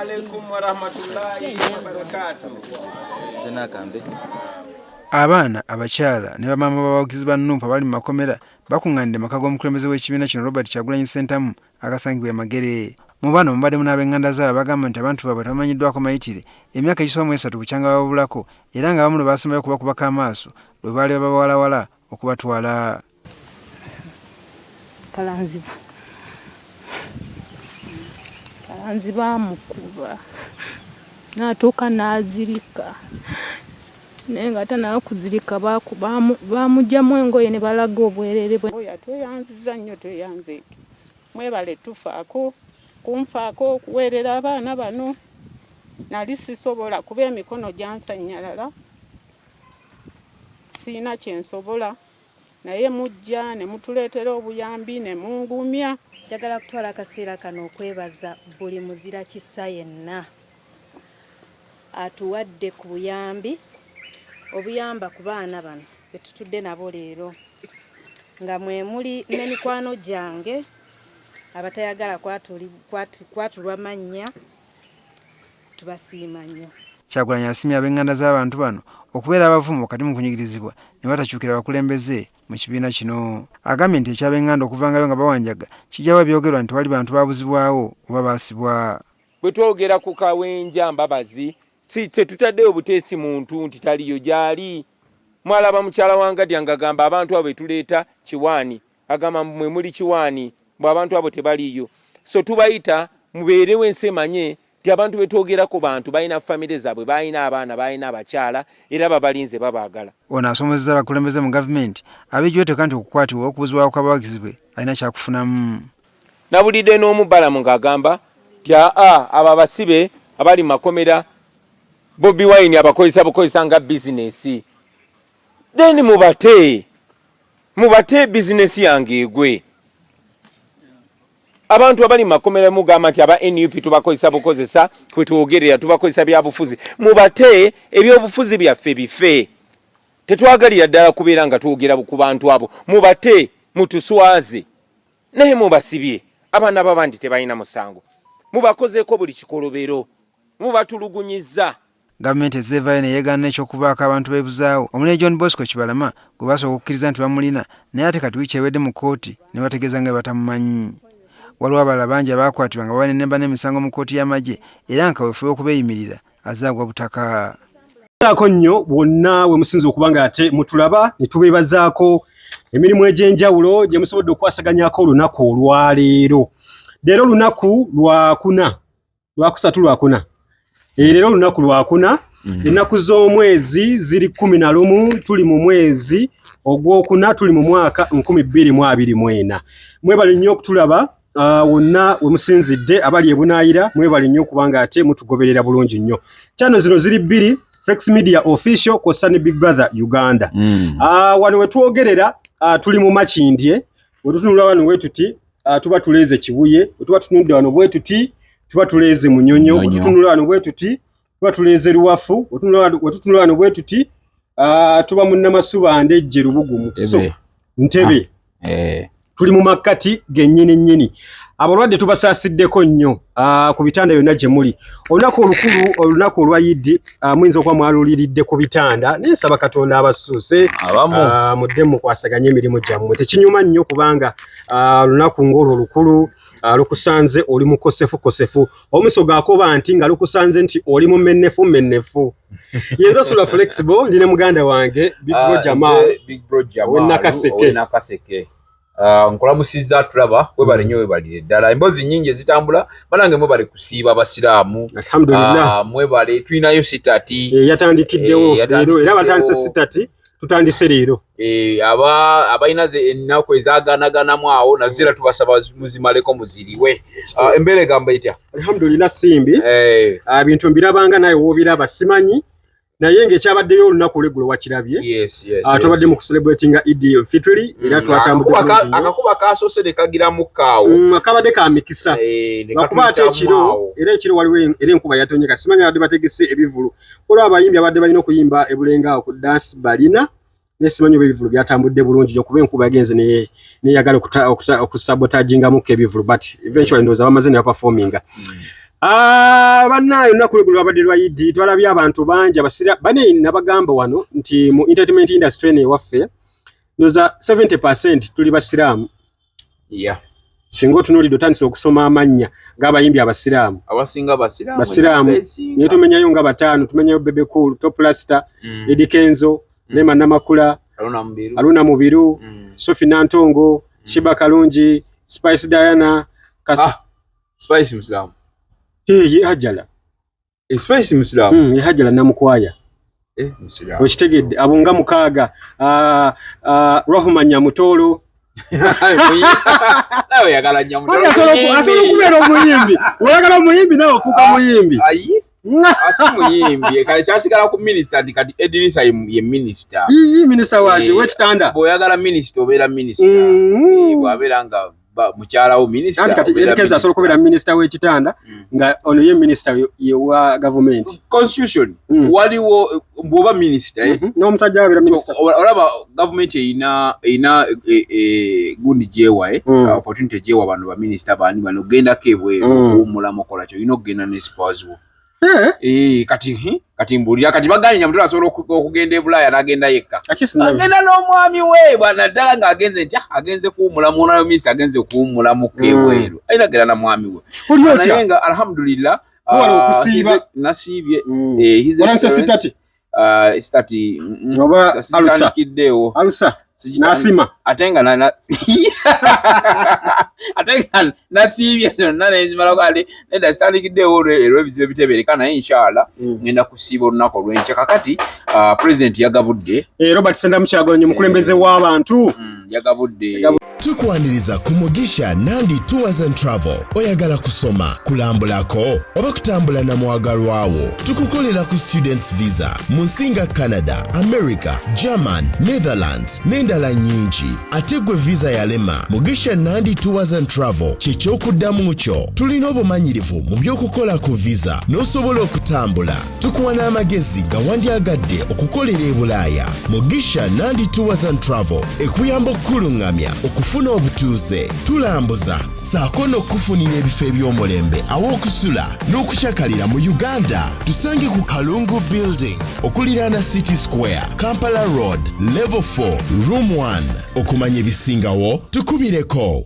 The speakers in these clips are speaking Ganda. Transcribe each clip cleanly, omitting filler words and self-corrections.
alaikum wa rahmatullahi wa barakatuh. Abaana abakyala ne bamama b'abawagizi ba Numpa bali mu makomera bakungaanidde maka g'omukulembeze w'ekibiina kino Robert Kyagulanyi Ssentamu agasangibwa e Magere. Mu bano mubaddemu n'ab'enganda zaabwe bagamba nti abantu baabwe tabamanyiddwako mayitire emyaka egisoba mu 3 bukyanga babulako era nga abamu baasemayo kubakubako amaaso lwe baali babawalawala okubatwala. Kalanziba mukuba n'atuuka n'azirika naye nga tanakuzirika bamugyamu engoye ne balaga obwerere bwe. Yatweyanziza nnyo, tweyanze mwebale tufaako kunfaako okuweerera abaana bano. Nali sisobola kuba emikono gyansanyalala, siina kyensobola, naye mujja ne mutuleetera obuyambi ne mungumya. Njagala kutwala akaseera kano okwebaza buli muzira kisa yenna atuwadde ku buyambi obuyamba ku baana bano betutudde nabo leero, nga mwe muli n'emikwano gyange abatayagala kwatulwa mannya, tubasiima nnyo. Kyagulanyi asimye ab'enganda z'abantu bano okubeera abavumu wakati mu kunyigirizibwa ne batakyukira abakulembeze mu kibiina kino. Agambye nti ekyab'enganda okuvangayo nga bawanjaga kijjawa byogerwa nti wali bantu babuzibwawo oba baasibwa. Bwe twogera ku kawenja mbabazi tetutaddeyo buteesi muntu nti taliyo gyali. Mwalaba mukyala wange nga agamba abantu abo tuleeta kiwaani, agamba mwe muli kiwaani bw'abantu abo tebaliyo. So tubayita mubeerewo ensemanye nti abantu betwogerako bantu balina famire zaabwe, balina abaana, balina abakyala era babalinze babaagala. Ono asomozezza abakulembeze mu gavumenti ab'ekiweteka nti okukwatibwa okubuzibwako kw'abawagizi bwe alina kyakufunamu. Nabulidde n'omu Balaam ng'agamba nti abo abasibe abali mu makomera Bobi wine abakozesa nga bizinesi. Then mubate bizinesi yange egwe. Abantu abali makomera mugamba nti aba NUP tubakozesa bukozesa kwe tuogerera tubakozesa bya bufuzi. Mubate ebyobufuzi byaffe bife. Tetwagalira ddala kubeera nga tuogera ku bantu abo. Mubate mutuswaze. Naye mubasibye. Abaana babandi tebalina musango. Mubakozeeko buli kikolobero. Mubatulugunyiza. Gavumenti ezzeevaayo ne yeegaana ekyokubaako abantu beebuzaawo. Omunene John Bosco Kibalama gwe basooka okukkiriza nti bamulina naye ate kati wiiki ewedde mu kkooti ne bategeeza nga batamumanyi. Waliwo abalala bangi abaakwatibwa nga banenemba n'emisango mu kkooti y'amagye era nga kaweefube okubeeyimirira azaagwa butaka. Ako nnyo bwonna we musinza okuba nga ate mutulaba ne tubeebazaako emirimu egy'enjawulo gye musobodde okwasaganyaako olunaku olwaleero. Leero lunaku lwakusatu. Leero lunaku lwakuna. Ennaku z'omwezi ziri 11 tuli mu mwezi ogwokuna tuli mu mwaka 2024. Mwebale nnyo okutulaba wonna we musinzidde abali ebunaayira mwebale nnyo kubanga ate mutugoberera bulungi nnyo. Channel zino ziri 2 Flex Media Official Kosani Big Brother Uganda. Wano we twogerera tuli mu Makindye we tutunula wano we tuti tuba tuleeze Kibuye tuba tunudde wano bwe tuti tuba tuleeze Munyonyo tutunula wano bwe tuti tuba tuleeze Luwafu we tutunula wano bwe tuti tuba mu Namasubande ejje Lubugumu. So Ntebe tuli mu makati gennyini abalwadde tubasaasiddeko nnyo ku bitanda byonna gye muli. Olunaku olwa Yidi muyinza okuba mwaluliridde ku bitanda n'ensaba Katonda abasuuse mudde mukwasaganya emirimu gyammwe. Tekinyuma nnyo kubanga lunaku ng'olwo olukulu lukusanze oli mukosefu omuso gaakoba nti nga lukusanze nti oli mu mennefu. Yenza Sula Flexible ndine muganda wange Big Bro Jamal Nakaseke. Nkolamusiza tulaba webale nnyo webalire ddala embozi nnyingi ezitambula banange mwebale kusiiba abasiraamu. Alhamdulillah. Mwebale tulinayo sitati yatandikiddewo leero era batandise sitati tutandise leero. Abalina ennaku ezaaganaganamu awo nazo era tubasaba muzimaleko muziriwe. Embeera egamba etya? Alhamdulillah simbi. Bintu mbirabanga naye woobiraba simanyi. Naye ng'ekyabaddeyo olunaku olw'eggulo wakirabye. Yes. Tubadde mu celebratinga Eid al-Fitr era twatambudde akakuba kasoose ne kagira mu kaawo. Akabadde ka mikisa. Nakuba ate ekiro waliwo era enkuba yatonye kati simanyi abadde bategese ebivulu. Olwo abayimbi abadde balina okuyimba ebulenga ku dance balina nesimanyi ebivulu byatambudde bulungi okuba enkuba yagenze ne yagala okusabotaginga mu ebivulu but eventually ndoza bamaze ne performinga. Bannayo lunaku lwabadde lwa Idi twalabye abantu bangi abasira bane nabagamba wano nti mu entertainment industry ene waffe noza 70% tuli basiraamu. Singa otunuulidde otandise okusoma amannya g'abayimbi abasiraamu. Abasinga basiraamu. Naye tumenyayo nga bataano, tumenyayo Bebe Cool, Top Rasta, Eddie Kenzo, Neema Namakula, Aluna Mubiru, Sophie Nantongo, Shiba Kalungi, Spice Diana, Spice Muslim. Ye hajala. Spice Muslim. Ye hajala namukwaya. Muslim. Okitegedde abonga mukaaga. Rahuma Nyamutolo. Nawe yagala Nyamutolo. Asolo kubeera omuyimbi. Oyagala omuyimbi nawe ofuuka muyimbi. Ayi. Asimuyimbi kale kyasigala ku minister kati Edrisa ye minister. Minister waje wekitanda. Boyagala minister obeera minister. Bwabeera nga mukyala wo minister kati elekeza asolo kubera minister w'ekitanda nga ono ye minister ye wa government constitution waliwo mboba minister no musajja abira minister olaba government ina gundi jewa opportunity jewa abantu ba minister bani bano genda kebwe umula mokola kyo ino genda ne spouse kati mbulira kati baganye Nyamutolo asobola okugenda e Bulaya n'agenda yekka agenda n'omwami we bwana ddala ng'agenze nti agenze kuwumula munayo misi agenze kuwumula mu kebweru ayina genda na mwami we naye nga alhamdulillah nasiibye stati sitandikiddeewo Nasima atenga na atenga nasiibye zonna nezimala kwali nenda sitandikiddeewo olw'ebizibu ebiteberekana inshallah ngenda kusiiba olunaku olw'enkya kakati president yagabudde Robert Senda Kyagulanyi mukulembeze w'abantu yagabudde tukwaniriza ku Mugisha Nandi Tours and Travel. Oyagala kusoma, kulambulako, oba kutambula na mwagalwawo. Tukukolera ku students visa, munsinga Canada, America, German, Netherlands, n'endala nyingi. Ategwe visa yalema, Mugisha Nandi Tours and Travel ky'ekyokuddamu kyo. Tulina obumanyirivu mu by'okukola ku visa, n'osobola okutambula. Tukuwa n'amagezi gawandyagadde okukolera e Bulaaya. Mugisha Nandi Tours and Travel ekuyamba okkulungamya okufuna obutuuze, tulambuza saako n'okufunira ebifo eby'omulembe aw'okusula n'okukyakalira mu Uganda. Tusange ku Kalungu Building okuliraana City Square, Kampala Road, Level 4, Room 1. Okumanya ebisingawo tukubireko.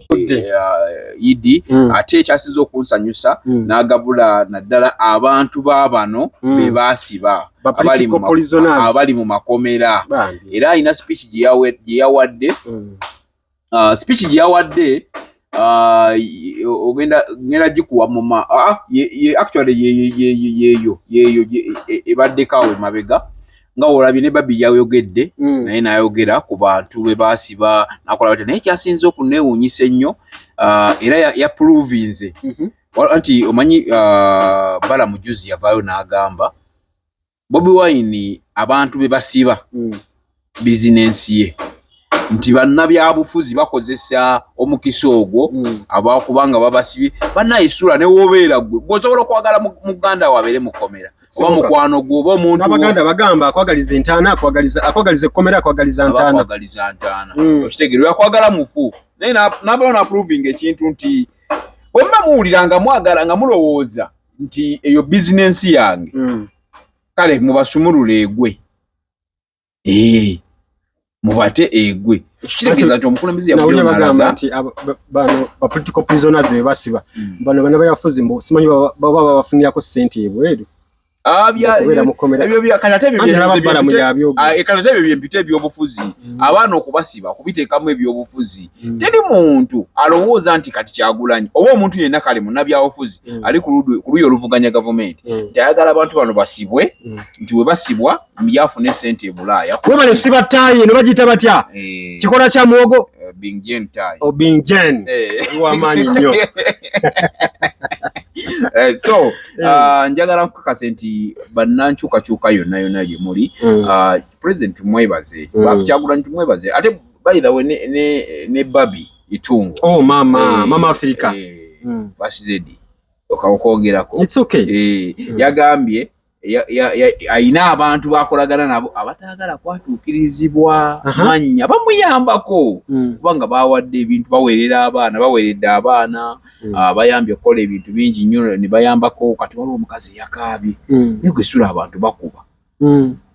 Idi ate ekyasiza okunsanyusa n'agabula naddala abantu baabano be baasiba abali mu makomera era alina speech gye yawadde speech gye yawadde ogenda gikuwa mu actually yeyo ebaddekawe mabega nga olabye ne Babi yayogedde naye n'ayogera ku bantu be baasiba nakola bati naye kyasinze okuneewuunyisa ennyo era yaprovinze anti omanyi Balaam juzi yavaayo n'agamba Bobi Wine abantu be basiba bizinensi ye nti bannabyabufuzi bakozesa omukisa ogwo abakubanga babasibye bannayisula ne wobeera gwe gosobola okwagala mu Uganda wabeere mukomera oba mukwano gwo oba omuntu Abaganda bagamba akwagaliza entaana akwagaliza ekkomera akwagaliza ntaana okitegeera yakwagala mufu naye n'abayo n'approving ekintu nti bwemba muwuliranga mwagala nga mulowooza nti eyo bizinensi yange kale mubasumulure egwe mubate egwe ekitegeeza nti omukulembeze yabulyo bagamba nti bano ba political prisoners be basiba bano bana bayafuzi mbo simanyi baba bafunirako ssente ebweru ebyo byempita ebyobufuzi abaana okubasiba okubiteekamu ebyobufuzi teri muntu alowooza nti kati Kyagulanyi oba omuntu yenna kale munnabyabufuzi ali ku luyi oluvuganya gavumenti tayagala abantu bano basibwe nti we basibwa byafuna essente e Bulaaya weba ne siba ttaayi ne bagiyita batya kikola kya muwogo Bingjen tayi Bingjen wamaanyi nnyo so njagala nkukakasa nti bannankyukakyuka yonna gye muli president tumwebaze Kyagulanyi tumwebaze ate by the way ne Barbi Itungo mama Africa first lady okawongerako it's okay yagambye ayina abantu bakolagana nabo abatagala kwatuukirizibwa manya bamuyambako kubanga bawadde ebintu baweredde abaana bayambye okukola ebintu bingi nnyo ne bayambako. Kati waliwo omukazi yakaabye naye gwesula abantu bakuba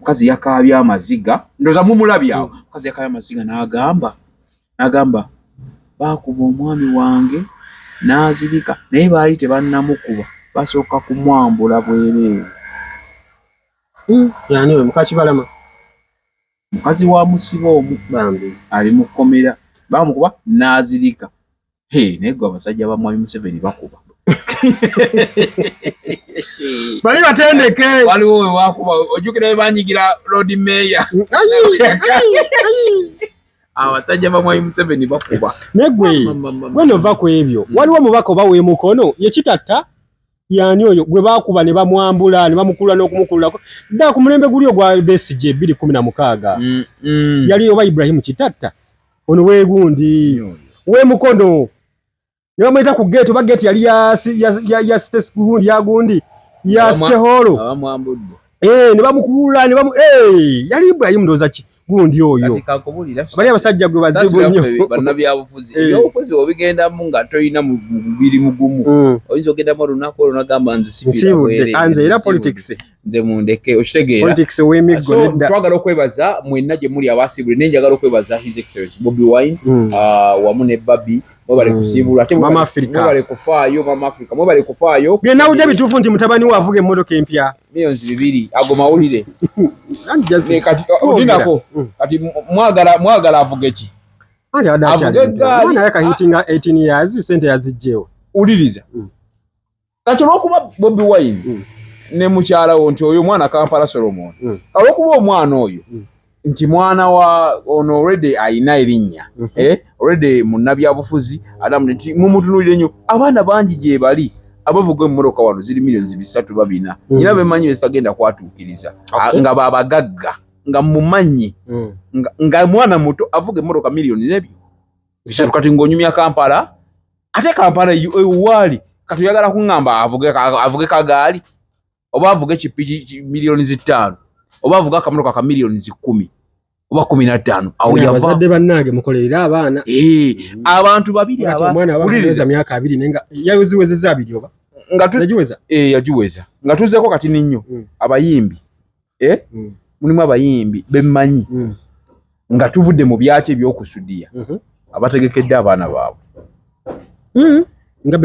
mukazi yakaabye amaziga ndoza mumulabye awo mukazi yakaabye amaziga n'agamba bakuba omwami wange n'azirika naye baali tebannamukuba basooka kumwambula bwereere. Yani we mukachi Balama mukazi wa musibo omu Bambi ali mu kkomera bamukuba n'azirika. Naye gwe abasajja ba Mwami Museveni bakuba bali batendeke waliwo we wakuba ojjukira we banyigira road mayor abasajja ba Mwami Museveni bakuba. negwe nova ku ebyo waliwo mubaka oba w'emukono yekitatta yani oyo gwe bakuba ne bamwambula ne bamukulula n'okumukululako dda ku mulembe guli ogwa Besigye 2016 yali oba Ibrahim Kitatta ono wegundi w'emukono ne bamweta ku gate oba gate yali ya state school ya gundi ya state hall abamwambudde ne bamukulula ne yali Ibrahim ndoza ki gundi oyo bali abasajja gwe bazibu nnyo bannabyabufuzi ebyobufuzi obigenda mu nga toyina mu mubiri mugumu oyinza ogenda mu lunaku olunagamba nze sifira anze era politics nze mundeke okitegeera politics w'emiggo nedda. Twagala okwebaza mwenna gye muli abasibule nenjagala okwebaza His Excellency Bobi Wine wamu ne Barbi mwebale kusiibula ate Mama Africa mwebale kufaayo Mama Africa mwebale kufaayo byenawudde bituufu nti mutabani we avuga emmotoka empya millions 2 ago mawulire kati odinako kati mwagala avuge ki avuge gaali naye kahitinga 18 years sente yazijjewo uliriza kati olwokuba Bobi Wine ne mukyala wo nti oyo mwana Kampala Solomon olwokuba omwana oyo nti mwana wa ono already ayina erinnya already munnabyabufuzi adamu nti mumutunulire nnyo abaana bangi gye bali abavuga emmotoka wano ziri millions 3 nyina bemanyi wesitagenda kwatuukiriza nga babagagga nga mumanyi nga mwana muto avuga emmotoka millions nebyo bisatu kati ng'onyumya Kampala ate Kampala ewali kati oyagala kuŋŋamba avuge kagaali oba avuge ekipiki millions 5 oba avuga akamotoka ka millions 10 oba 15 awo yava bazadde bannange mukolerera abaana abantu babiri uliriza myaka 2 nenga yaziwezeza abiri oba yajiweza yajiweza nga tuzeeko kati ninnyo abayimbi mulimu abayimbi bemmanyi nga tuvudde mu byaki ebyokusudiya abategekedde abaana baabwe nga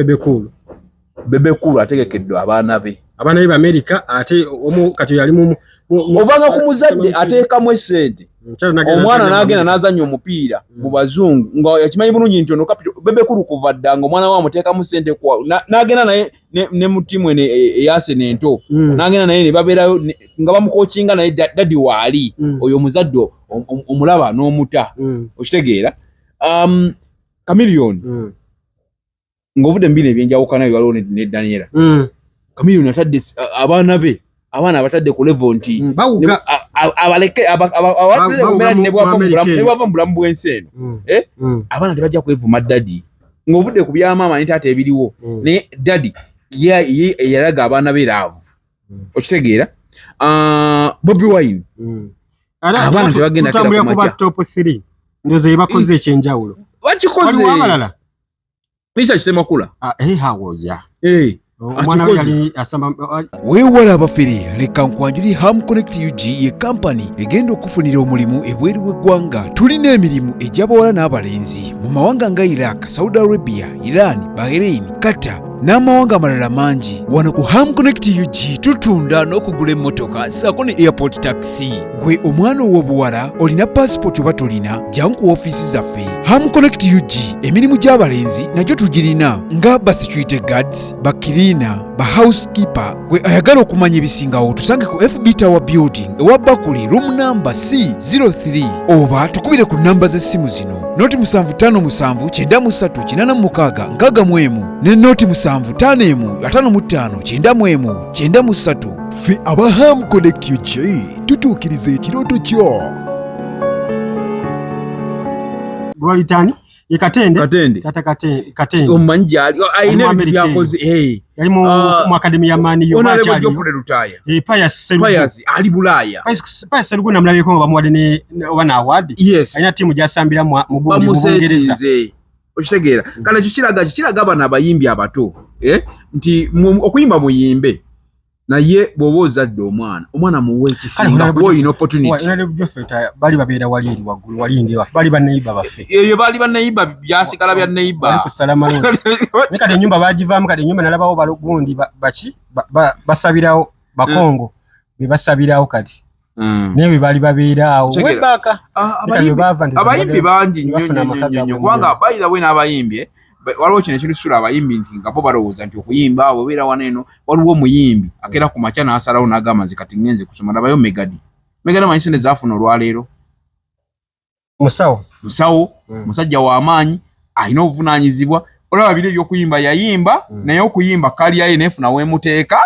bebekulu ategekeddwe abaana be America ate omu kati yali mu ovanga ku muzadde ateekamu essente omwana n'agenda n'azannya omupiira mu bazungu nga yakimanyi bulungi nti ono kapito bebekulu kuva ddanga omwana wa muteekamu ssente n'agenda naye ne mu ttiimu eno eyasene ento n'agenda naye ne babeerayo nga bamukokinga naye dadi waali oyo omuzadde omulaba n'omuta okitegeera Chameleone ng'ovudde mu bino ebyenjawukana waliwo ne Daniela Chameleone atadde abaana be abaana abatadde ku level nti abaleke ne bwava mu bulamu bw'ensi eno abaana tebajja kwevuma dadi ng'ovudde ku byamaama ne taata ebiriwo naye dadi yalaga abaana be laavu okitegeera. Bobi Wine abaana tebagenda kira ku makya top 3 ndoze yebakoze ekyenjawulo bakikoze Lisa Kisemakula hawoya weewala abafere leka nkwanjuli Ham Connect UG ye kampani egenda okufunira omulimu ebweru w'eggwanga. Tulina emirimu egy'abawala n'abalenzi mu mawanga nga Iraq, Saudi Arabia, Iran, Bahrain, Qatar n'amawanga amalala mangi. Wano ku Ham Connect UG tutunda n'okugula emmotoka ssaako ne airport taxi. Gwe omwana ow'obuwala olina passport oba tolina, jangu ku ofiisi zaffe. Ham Connect UG emirimu gy'abalenzi nagyo tugirina nga ba security guards, ba cleaner, ba housekeeper. Gwe ayagala okumanya ebisingawo tusange ku FB Tower Building ewa Bakuli room number C03 oba tukubire ku namba z'essimu zino noti 755936 ne noti 7551559193. Ffe aba Ham Connect UG tutuukiriza ekirooto kyo. Gwalitani Katende tata Katende omanyi ali ayine bintu byakoze yali mu academy ya mani yo bacha ali Geoffrey Lutaya Payas ali Bulaya Payas Serugu namulabe ko bamuwade ne wana award ayina timu jasambira mu Bungereza okitegeera kale kiraga abana abayimbi abato nti okuyimba muyimbe naye boboza ddo omwana muwe ekisinga boy no opportunity bali babeera wali eri waggulu wali ngewa bali baneiba bafe eyo bali baneiba byasikala bya neiba kusalama lo kati ennyumba bagivaamu kati ennyumba nalabawo balugundi bachi basabirawo bakongo bebasabirawo kati newe bali babeera awo webaka abayimbi bangi nnyo kubanga bayira we n'abayimbi waliwo kino ekirisula abayimbi nti nga bo balowooza nti okuyimba abo beera waneeno waliwo omuyimbi akeera ku makya n'asalawo n'agamba nze kati ngenze kusoma labayo megadi amanyi sente zaafuna olwaleero musawo musajja w'amaanyi alina obuvunaanyizibwa olaba biri ebyokuyimba yayimba naye okuyimba kalyaye neefuna weemuteeka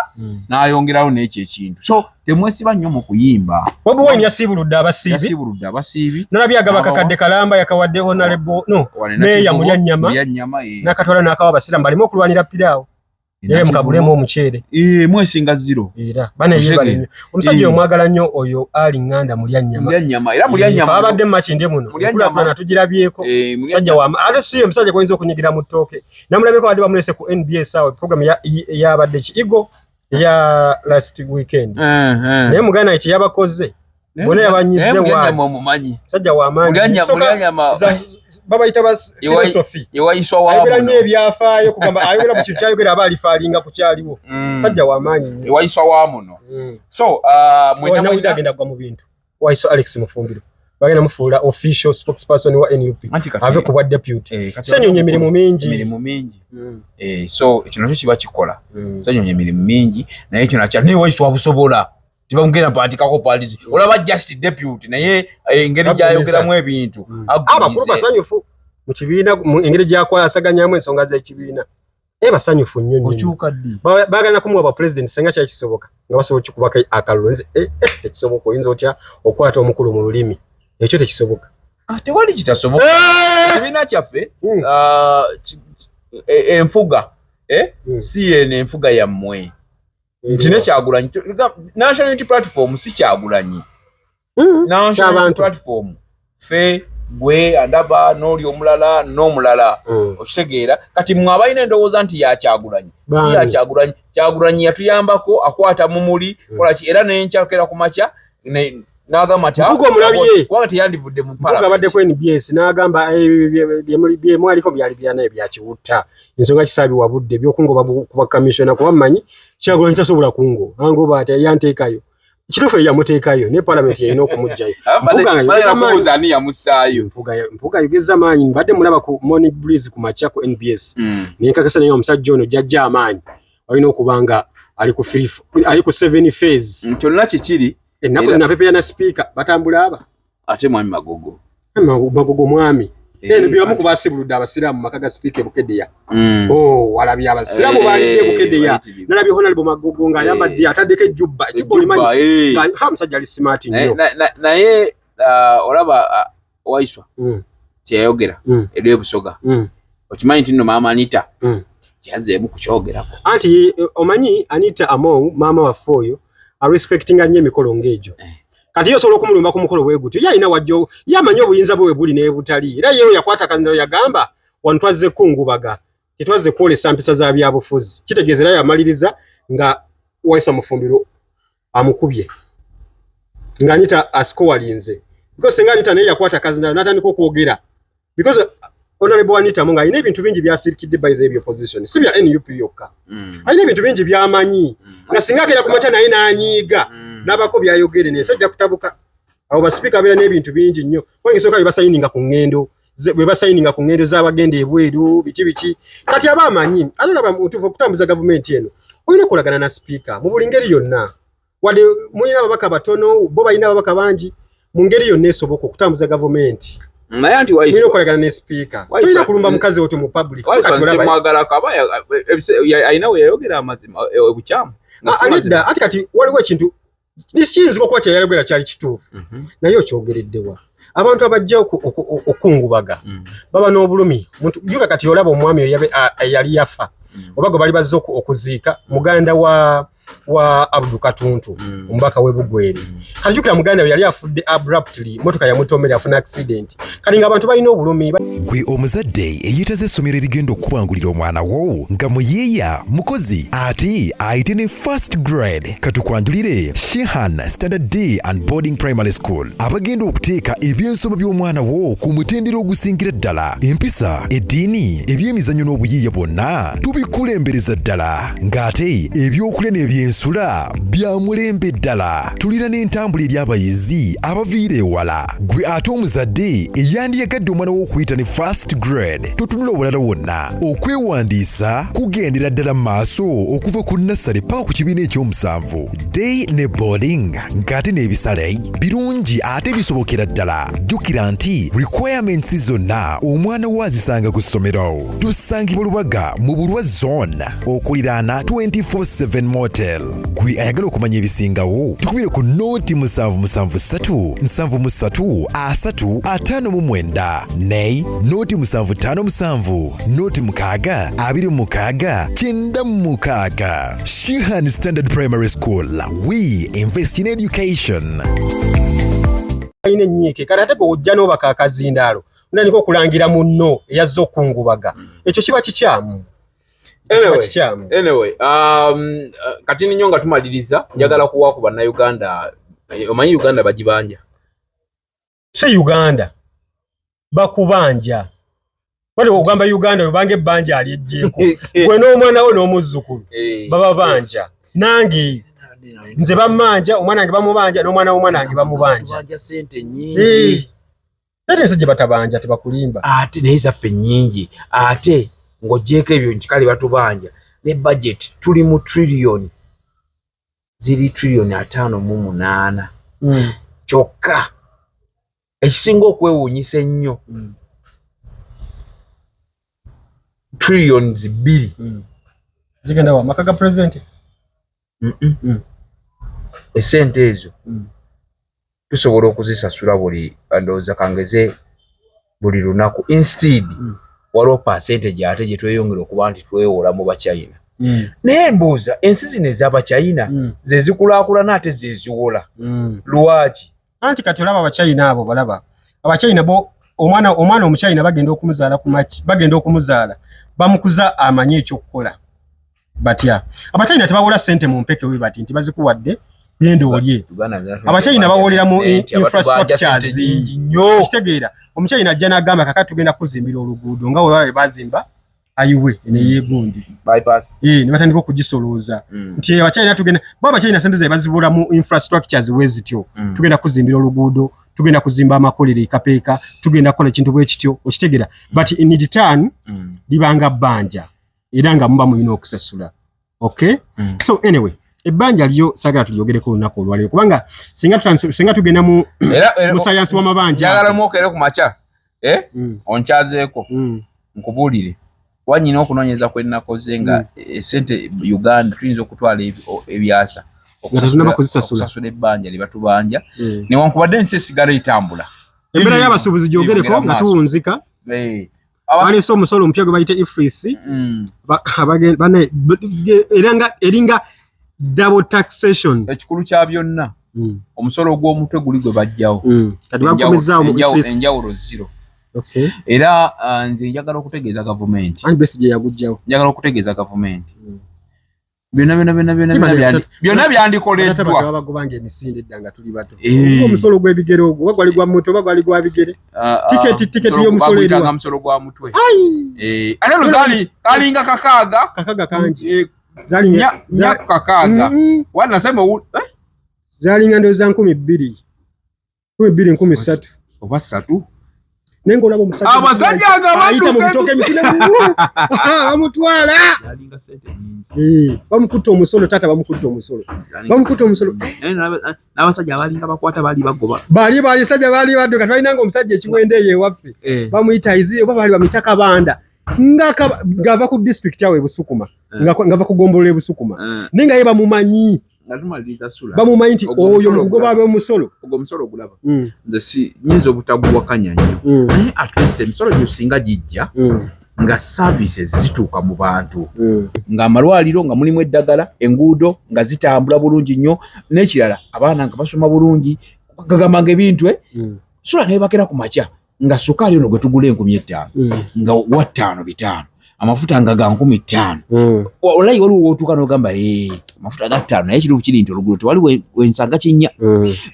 n'ayongerawo n'ekyo ekintu so temwesiba nnyo mu kuyimba Bobi Wine yasiibuludde abasiibi nalabye agaba kakadde kalamba yakawadde honorable meya Mulyannyama n'akatwala n'akawa abasiraamu baleme okulwanira piraawo naye mukagulemu omuceere mwesinga zero era bane omusajja omwagala nnyo oyo ali nganda Mulyannyama era Mulyannyama abadde makinde muno Mulyannyama tugirabyeko musajja wa ate si omusajja koyinza okunyigira mu ttooke namulabeko abadde bamulese ku NBS awo program yabadde kiigo ya last weekend naye muganda ekyo yabakoze bona yabanyize musajja w'amaanyi babayita bas philosophy ayogera nnyo ebyafaayo kugamba ayogera mu kintu kyayogera aba alifaalinga ku kyaliwo musajja w'amaanyi ewayiswa wamuno so mwena agenda kugwa mu bintu wayiswa Alex Mufumbiro bagenda mufuula official spokesperson wa NUP ave ku bwa deputy senyonye emirimu mingi so ekyo nakyo kiba kikola senyonye emirimu mingi naye ekyo nakyo naye wayiswa wabusobola tibamugenda mpandikako palizi olaba just deputy naye engeri gyayogeramu ebintu abakulu basanyufu mu kibiina engeri gyakwasaganyamu ensonga z'ekibiina basanyufu nnyo baagala kumuwa ba president senga kyakisoboka nga basobola okukubako akalulu tekisoboka oyinza otya okwata omukulu mu lulimi ekyo tekisoboka tewali kitasoboka ekibiina kyaffe enfuga si eno enfuga yammwe nti nekyagulanyi national unity platform si kyagulanyi national unity platform fe gwe andaba n'oli omulala n'omulala okitegeera kati mmwe abalina endowooza nti yakyagulanyi si yakyagulanyi kyagulanyi yatuyambako akwata mumuli kolaki era nenkyakera ku makya n'agamba nti kubanga teyandivudde mu mpala abadde ku NBS n'agamba byemwaliko byali byanaye byakiwutta ensonga kisaabibwa budde ebyokungoba kuba commissioner kuba mmanyi kyagulanyi tasobola kungo angoba ati yanteekayo kituufu yamuteekayo ne parliament yalina okumugjayo mpuga yogeza amaanyi mbadde mulaba ku morning breeze ku makya ku NBS nenkakasa naye omusajja ono jjajja amaanyi walina okubanga ali ku 7 phase kyonna kikiri ennaku zina pepeya na speaker batambula aba ate mwami magogo mwami byamu ku basibuludde abasiraamu maka ga speaker Bukedeya walabye abasiraamu balidde Bukedeya nalabye honorable Magogo nga ayambadde ataddeko ejjubba olimanyi musajja ali smart nnyo naye olaba wayiswa kyeyayogera eri ebusoga okimanyi nti nno maama Anita kyazeemu kukyogerako anti omanyi Anita among maama waffe oyo respectinga nnyo emikolo ng'egyo kati yosobola okumulumba ku mukolo bwegutyo yalina wajjo yamanyi obuyinza bwe buli n'ebutali era yewe yakwata akazindalo yagamba wano twazze kungubaga tetwazze kwolesa mpisa za byabufuzi kitegeeza era yamaliriza nga Wayisa Mufumbiro amukubye nga Anita asikowalinze because senga Anita naye yakwata akazindalo n'atandika okwogera because honorable Anita munga alina ebintu bingi byasirikidde by the opposition si bya NUP yokka alina ebintu bingi byamanyi nga singa agenda ku makya naye n'anyiiga n'abako byayogere naye sajja kutabuka abo basipika abeera n'ebintu bingi nnyo wangisooka bebasayininga ku ŋŋendo bebasayininga ku ŋŋendo z'abagenda ebweru biki kati aba amanyi alolaba mutuufu okutambuza gavumenti eno olina okolagana na sipiika mu buli ngeri yonna wadde mulina ababaka batono bo balina ababaka bangi mu ngeri yonna esoboka okutambuza gavumenti naye anti Wayisa okolagana ne speaker olina kulumba mukazi oto mu public alina we yayogera amazima ebukyamu ati kati waliwo ekintu nikiyinza okuba kyeyayogera kyali kituufu naye okyogereddewa abantu abajja okungubaga baba n'obulumi muntu yuka kati olaba omwami yali yafa obago bali bazze okuziika muganda wa Abdul Katuntu ombaka w'Ebugweri kajukira muganda yali afudde abruptly motoka ya mutomera afuna accident kali nga abantu balina obulumi gwe omuzadde eyitaze essomero erigenda okubangulira omwana wo nga muyiiya mukozi ate ayite ne first grade katukwanjulire Shehan Standard Day and Boarding Primary School abagenda okuteeka ebyensoma by'omwana wo ku mutendera ogusingira ddala empisa eddiini ebyemizannyo n'obuyiiya bwonna tubikulembereza ddala ng'ate ebyokulya n'ebyensula bya mulembe ddala tulira n'entambula eri abayizi abaviira ewala gwe ate omuzadde eyandiyagadde omwana wo okuyita ne first grade totunula obulala wonna okwewandiisa kugendera ddala mu maaso okuva ku nassale paka ku kibiina ekyomusanvu day ne boarding ng'ate n'ebisale birungi ate bisobokera ddala jjukira nti requirements zonna omwana wo azisanga ku ssomero tusangibwa Lubaga mu Bulwa zone okuliraana 24/7 motel gwe ayagala okumanya ebisingawo tukubire ku noti 773 73 359 ne noti 757 noti 6 26 96 Shehan Standard Primary School we invest in education ine nnyike kati ate ojja n'obaka akazindaalo unaniko okulangira munno yazzo kungubaga ekyo kiba kikyamu anyway kati ninyo nga tumaliriza njagala kuwa ku bannayuganda omanyi Uganda bagibanja si Uganda bakubanja wale ogamba Uganda yobange banja alijjeko gwe n'omwana we n'omuzzukulu baba banja nange nze bamanja omwana wange bamubanja n'omwana w'omwana wange bamubanja banja sente nyingi ate nsije batabanja tebakulimba ate nezaffe nyingi ate ng'ogyeko ebyo nkikali batubanja ne budget tuli mu trillion ziri trillion 5.8 kyokka ekisinga okwewuunyisa ennyo trillions 2 zigenda wa maka ga president esente ezo tusobola okuzisasula buli ndowooza kangeze buli lunaku instead waliwo percentage ate gye tweyongera okuba nti twewola mu Bachina naye mbuuza ensi zino ez'Abachina ze zikulaakulana ate ze ziwola lwaki anti kati olaba Abachina abo balaba Abachina bo omwana omuchina bagenda okumuzaala ku machi bagenda okumuzaala bamukuza amanye ekyokukola batya Abachina tebawola sente mu mpeke we bati nti bazikuwadde genda olye Abachina bawolera mu infrastructures nnyo kitegeera omuchina ajja n'agamba kakati tugenda kuzimbira oluguudo nga wewawe bazimba ayiwe ne yegundi bypass ne batandika okugisolooza nti Abachina tugenda Abachina sente ze bazibula mu infrastructures wezityo tugenda kuzimbira oluguudo tugenda kuzimba amakolero ekapeeka tugenda kola kintu bwe kityo okitegeera but in return libanga banja era nga muba muyina okusasula okay so anyway ebbanja lyo sagala tulyogereko olunaku olwaleero kubanga singa tugenda mu science w'amabanja njagala mwokere ku macha onkyazeeko nkubuulire wanyina okunoonyeza kwe nakoze nga esente Uganda tuyinza okutwala ebyasa okusasula ebbanja lye batubanja newankubadde ensi esigala etambula embeera y'abasuubuzi gyogereko nga tuwunzika balese omusolo omupya gwe bayite ifrisi eringa double taxation ekikulu kya byonna omusolo gw'omutwe guli gwe bajjawo kati bakomezaawo mu ifrisi enjawulo zero era nze njagala okutegeeza gavumenti njagala okutegeeza gavumenti byonna byandikoleddwa bagobanga emisinde eddanga tuli bato omusolo gw'ebigere ogwo wagwali gwa mutwe bagwali gwa bigere tiketi y'omusolo eriwa musolo gwa mutwe ate luzali kalinga kakaaga kangi nyaku kakaaga wanasema zalinga ndowooza 12 13 oba 3 nengo olaba omusajja abasajja ayita mu bitoke emisinde bamutwala yalinga sente nyingi bamukutta omusolo tata bamukutta omusolo n'abasajja abalinga bakwata bali bagoba bali sajja bali baddo kati balinanga omusajja ekiwende ewaffe bamuyita izire oba bali bamitaka banda ngava ku district yawe Busukuma ngava ku Gombolole Busukuma ninga ye bamumanyi natumaliriza sula bamumanyi nti oyo mukugoba abe omusolo ogwo omusolo ogulaba nze si nyinza obutaguwakanya nnyo naye at least emisolo gyosinga gijja nga services zituuka mu bantu nga amalwaliro nga mulimu eddagala enguudo nga zitambula bulungi nnyo n'ekirala abaana nga basoma bulungi gagambanga ebintu sula nebakera ku makya nga sukaali ono gwe tugula 5,000 nga wa 5 amafuta nga ga 15,000 olayi waliwo wotuuka n'ogamba amafuta ga 5 naye ekituufu kiri nti oluguudo tewali wensanga kinnya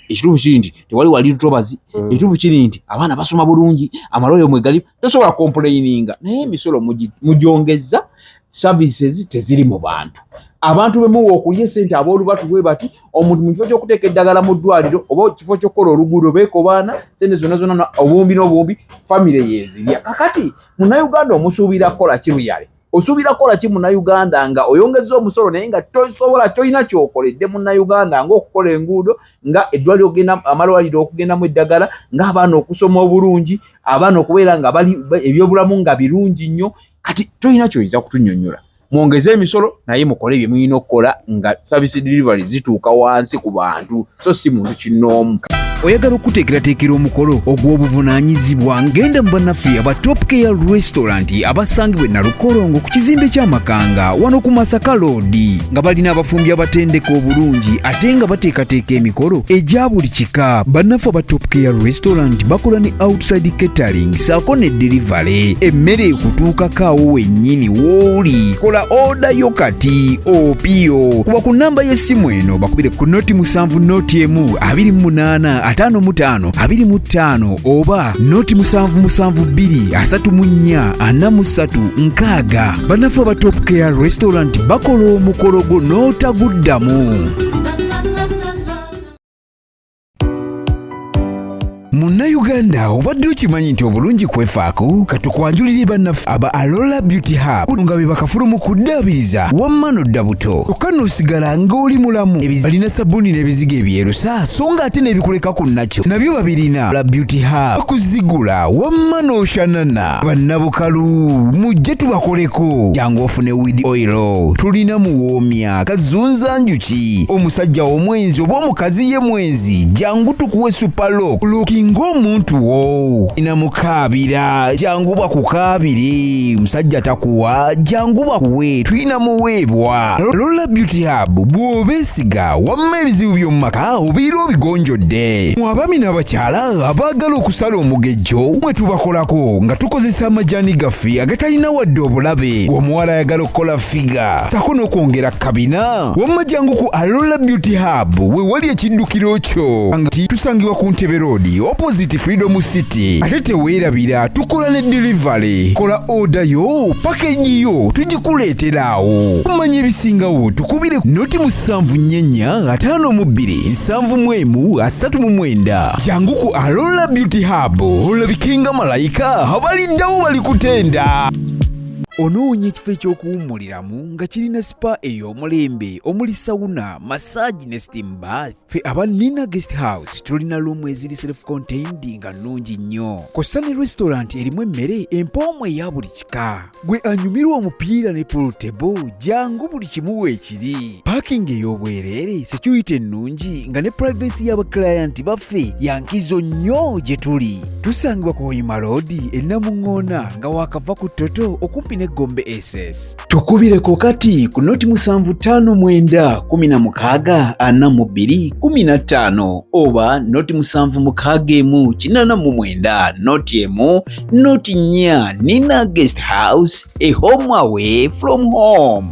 ekituufu kiri nti tewali wali lutobazi ekituufu kiri nti abaana basoma bulungi amalwaliro mwegali tosobola complaininga naye emisolo mugyongeza services teziri mu bantu abantu bemuwa okulya esente aboolubatu bwe bati omuntu mu kifo ky'okuteeka eddagala mu ddwaliro oba kifo ky'okukola oluguudo beekobaana sente zonna obumbi n'obumbi famire yezirya kakati munnayuganda omusuubira kukola kiruyale osuubira kukola ki munnayuganda nga oyongeza omusolo naye nga tosobola toyina kyokoledde munnayuganda ng'okukola enguudo nga eddwaliro ogenda amalwaliro okugendamu eddagala ng'abaana okusoma obulungi abaana okubeera nga bali ebyobulamu nga birungi nnyo kati toyina kyoyinza kutunnyonnyola mwongeze emisolo naye mukole bye muyina okukola nga service delivery zituuka wansi ku bantu so si muntu kinnoomu. Oyagala okuteekerateekera omukolo ogw'obuvunaanyizibwa ngenda mu bannaffe aba talkr restaurant abasangibwa e Nalukolongo ku kizimbe ky'Amakanga wano ku Masaka Road nga balina abafumbi abatendeka obulungi ate nga bateekateeka emikolo egya buli kika. Bannaffe aba talkr restaurant bakola ne outside catering saako ne delivery emmere ekutuukako awo wennyini w'oli. Kola oda yo kati opiyo kuba ku nnamba y'essimu eno bakubire ku noti 7 noti 1 25 25 oba noti 772 34 43 bannaffe aba talkr restaurant bakola omukolo gwo n'otaguddamu. Munnayuganda obadde okimanyi nti obulungi kwefaako katukwanjulire bannaffe aba Alola Beauty Hub nga be bakafulumu kuddaabiriza wamma n'odda buto kyokka n'osigala ng'oli mulamu. Balina sabbuuni n'ebizigo ebyerusa so nga ate n'ebikuleka ku nakyo nabyo babirina. Alola Beauty Hub bakuzigula wamma n'oshanana. Bannabukalu mujje tubakoleko jangu ofune weed oil tulina muwoomya kazunza njuki omusajja omwenzi oba omukazi ye mwenzi jangu tukuwe supalook ng'omuntu wo ina mukaabira jangu bakukaabire musajja takuwa jangu bakuwe tulina muweebwa. Alola Beauty Hub bw'obeesiga wamma ebizibu by'omu maka obiira obigonjodde. Mu abaami n'abakyala abaagala okusala omugejjo mwe tubakolako nga tukozesa amajaani gaffe agatalina wadde obulabe. Omuwala ayagala okukola figa sako n'okwongera kabina wamma jangu ku Alola Beauty Hub we wali ekiddukiro kyo nti tusangibwa ku Ntebe Road opposite Freedom City. Ate teweerabira tukola ne delivery. Kola order yo package yo tugikuleeteraawo. Omanya ebisingawo tukubire noti 745 jangu ku Alola Beauty Hub olabikenga malayika abaliddawo bali kutenda. Onoonya ekifo ekyokuwummuliramu nga kirina spa ey'omulembe omuli sawuna massage ne steam bath. Ffe aba Nina Guest House tulina luumu eziri self-contained nga nnungi nnyo. Kosta ne restaurant erimu emmere empoomu eya buli kika. Gwe anyumirwa omupiira ne pool table jangu buli kimu weekiri. Parking ey'obwereere security ennungi nga ne privacy y'abaclient baffe yankizo nnyo gye tuli. Tusangibwa ku Hoima Road e Namuŋŋoona nga waakava ku Toto okumpi ne Gombe SS. Tukubireko kati ku noti 759 16 42 15 oba noti 761 89 noti 1 noti 4. Nina Guest House, a home away from home.